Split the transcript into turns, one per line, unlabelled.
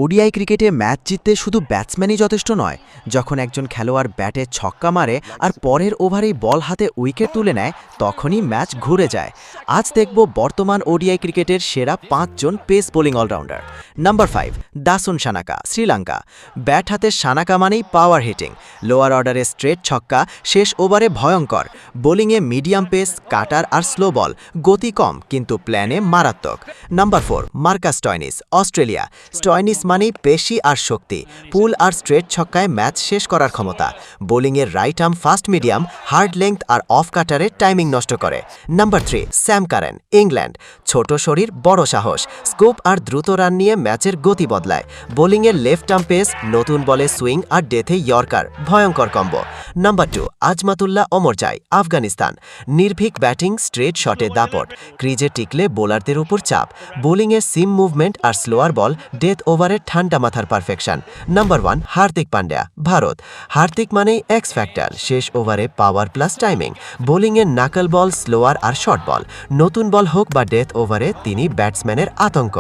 ODI ক্রিকেটে match জিততে শুধু ব্যাটসম্যানই যথেষ্ট নয়। যখন একজন খেলোয়াড় ব্যাটে ছক্কা মারে আর পরের ওভারেই বল হাতে উইকেট তুলে নেয়, তখনই ম্যাচ ঘুরে যায়। আজ দেখব বর্তমান ওডিআই ক্রিকেটের সেরা ৫ জন pace bowling allrounder. Number 5, Dasun Shanaka, Sri Lanka. Bat হাতে সানাকা মানেই পাওয়ার হিটিং, লোয়ার অর্ডারে স্ট্রেট ছক্কা, শেষ ওভারে ভয়ঙ্কর। বোলিংয়ে মিডিয়াম পেস, কাটার আর স্লো বল, গতি কম কিন্তু প্ল্যানে মারাত্মক। Number 4, Marcus Stoinis, Australia. Stoinis মানেই পেশি আর শক্তি, পুল আর স্ট্রেট ছক্কায় ম্যাচ শেষ করার ক্ষমতা। বোলিংয়ের right arm fast medium, hard length আর অফ কাটারে টাইমিং নষ্ট করে। Number 3, Sam Curran, England. ছোট শরীর, বড় সাহস, স্কোপ আর দ্রুত রান নিয়ে ম্যাচের গতি বদলায়। বোলিংয়ের লেফট আর্ম পেস, নতুন বলে সুইং আর ডেথে ইয়র্কার, ভয়ঙ্কর কম্বো। নাম্বার 2, আজমাতুল্লাহ ওমরজাই, আফগানিস্তান। নির্ভীক ব্যাটিং, স্ট্রেট শটে দাপট, ক্রিজে টিকলে বোলারদের উপর চাপ। বোলিংয়ে সিম মুভমেন্ট আর স্লোয়ার বল, ডেথ ওভারে ঠান্ডা মাথার পারফেকশন। নাম্বার 1, হার্দিক পান্ডিয়া, ভারত। হার্দিক মানেই এক্স ফ্যাক্টর, শেষ ওভারে পাওয়ার প্লাস টাইমিং। বোলিংয়ে নাকল বল, স্লোয়ার আর শর্ট বল, নতুন বল হোক বা ডেথ ওভারে তিনি ব্যাটসম্যানের আতঙ্ক।